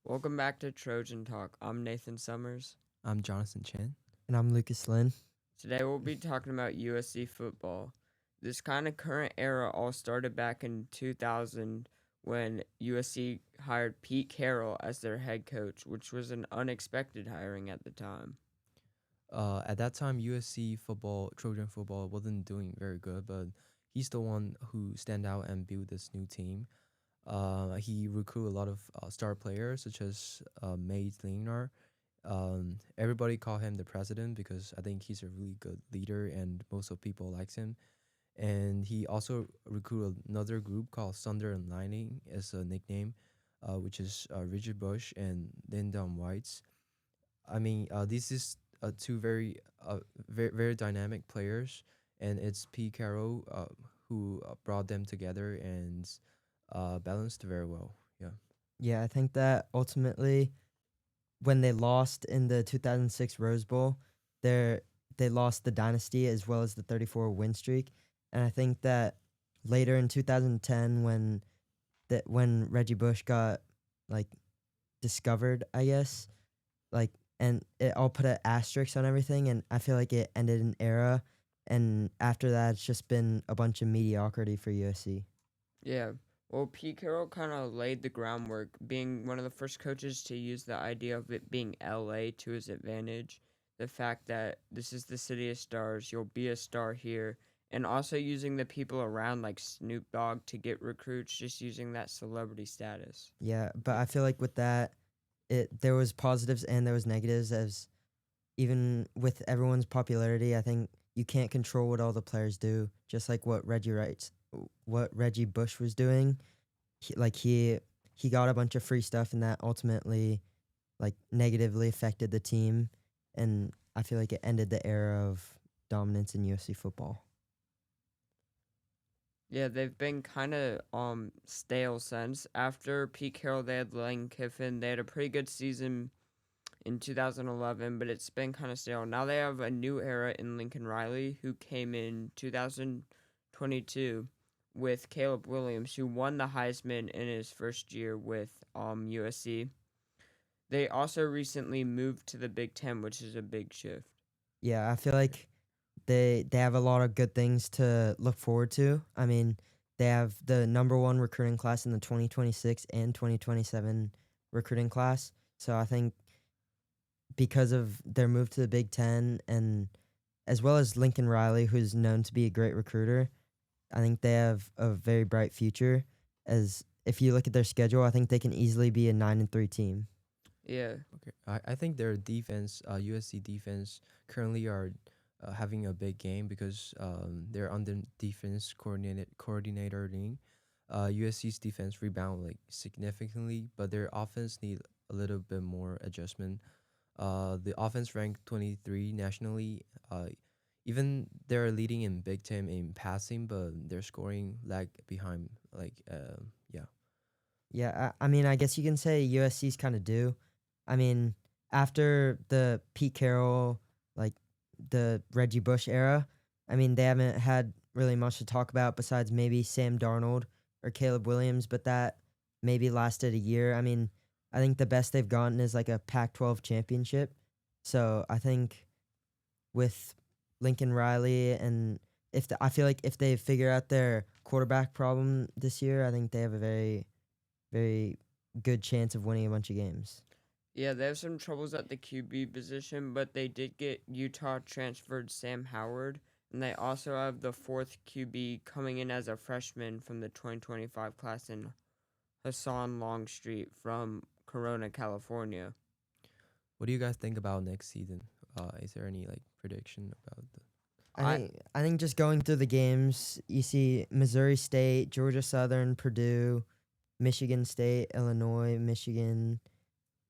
Welcome back to Trojan Talk. I'm Nathan Summers. I'm Jonathan Chen. And I'm Lucas Lynn. Today we'll be talking about USC football. This kind of current era all started back in 2000 when USC hired Pete Carroll as their head coach, which was an unexpected hiring at the time. At that time, USC football, Trojan football, wasn't doing very good, but he's the one who stand out and build this new team. He recruited a lot of star players such as Mays Leonard. Everybody call him the president because I think he's a really good leader and most of people likes him. And he also recruited another group called Thunder and Lightning as a nickname, which is Richard Bush and Lyndon Whites. This is two very dynamic players, and it's Pete Carroll who brought them together and balanced very well. Yeah. Yeah, I think that ultimately when they lost in the 2006 Rose Bowl, they they lost the dynasty as well as the 34 win streak. And I think that later in 2010 when Reggie Bush got like discovered, I guess, like and it all put an asterisk on everything, and I feel like it ended an era, and after that it's just been a bunch of mediocrity for USC. Yeah. Well, Pete Carroll kind of laid the groundwork, being one of the first coaches to use the idea of it being LA to his advantage. The fact that this is the city of stars, you'll be a star here, and also using the people around like Snoop Dogg to get recruits, just using that celebrity status. Yeah, but I feel like with that, it there was positives and there was negatives. As even with everyone's popularity, I think you can't control what all the players do. Just like what Reggie Bush was doing. He got a bunch of free stuff, and that ultimately like negatively affected the team. And I feel like it ended the era of dominance in USC football. Yeah, they've been kind of stale since. After Pete Carroll, they had Lane Kiffin. They had a pretty good season in 2011, but it's been kind of stale. Now they have a new era in Lincoln Riley, who came in 2022 with Caleb Williams, who won the Heisman in his first year with USC. They also recently moved to the Big Ten, which is a big shift. Yeah, I feel like they have a lot of good things to look forward to. I mean, they have the number one recruiting class in the 2026 and 2027 recruiting class. So I think because of their move to the Big Ten, and as well as Lincoln Riley, who's known to be a great recruiter, I think they have a very bright future. As if you look at their schedule, I think they can easily be a 9-3 team. Yeah. Okay. I think their defense, USC defense, currently are having a big game because they're on the defense coordinator thing. USC's defense rebound like significantly, but their offense need a little bit more adjustment. The offense ranked 23 nationally. Even they're leading in Big Ten in passing, but their scoring lag behind. Yeah. Yeah, I mean, I guess you can say USC's kind of due. I mean, after the Pete Carroll, like the Reggie Bush era, I mean, they haven't had really much to talk about besides maybe Sam Darnold or Caleb Williams, but that maybe lasted a year. I mean, I think the best they've gotten is like a Pac 12 championship. So I think with Lincoln Riley, and I feel like if they figure out their quarterback problem this year, I think they have a very good chance of winning a bunch of games. Yeah, they have some troubles at the QB position, but they did get Utah transferred Sam Howard, and they also have the fourth QB coming in as a freshman from the 2025 class in Hassan Longstreet from Corona, California. What do you guys think about next season? Is there any like prediction about the? I I think just going through the games, you see Missouri State, Georgia Southern, Purdue, Michigan State, Illinois, Michigan,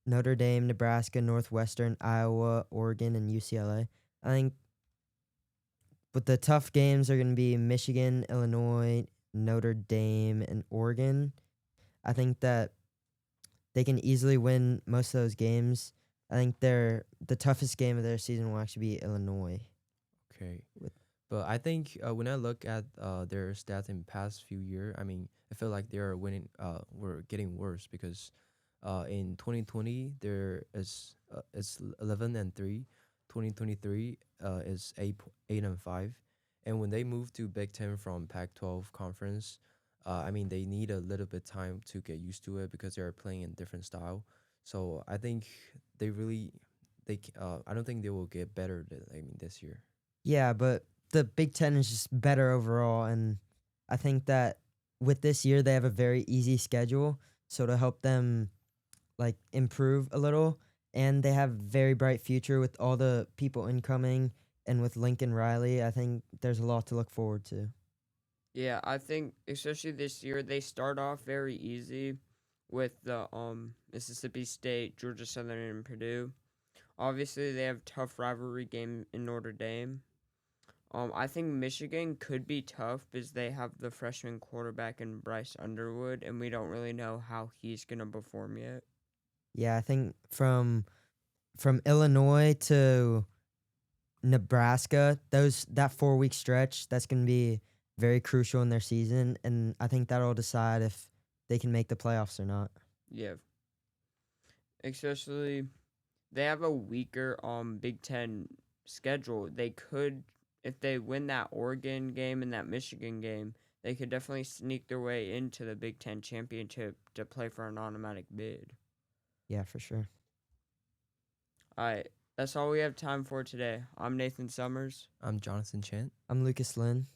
Notre Dame, Nebraska, Northwestern, Iowa, Oregon, and UCLA. I think, but the tough games are going to be Michigan, Illinois, Notre Dame, and Oregon. I think that they can easily win most of those games. I think the toughest game of their season will actually be Illinois. Okay. With But I think when I look at their stats in past few years, I mean, I feel like they're winning. We're getting worse because In 2020, there is it's 11-3. 2023 is 8-5, and when they move to Big Ten from Pac-12 conference, I mean they need a little bit time to get used to it because they're playing in different style. So I think they really I don't think they will get better this year. Yeah, but the Big Ten is just better overall, and I think that with this year they have a very easy schedule, so to help them like improve a little, and they have very bright future with all the people incoming, and with Lincoln Riley, I think there's a lot to look forward to. Yeah, I think especially this year they start off very easy with the Mississippi State, Georgia Southern, and Purdue. Obviously, they have tough rivalry game in Notre Dame. I think Michigan could be tough because they have the freshman quarterback in Bryce Underwood, and we don't really know how he's gonna perform yet. Yeah, I think from Illinois to Nebraska, that 4 week stretch, that's going to be very crucial in their season, and I think that'll decide if they can make the playoffs or not. Yeah, especially they have a weaker Big Ten schedule. They could, if they win that Oregon game and that Michigan game, they could definitely sneak their way into the Big Ten championship to play for an automatic bid. Yeah, for sure. All right, that's all we have time for today. I'm Nathan Summers. I'm Jonathan Chant. I'm Lucas Lynn.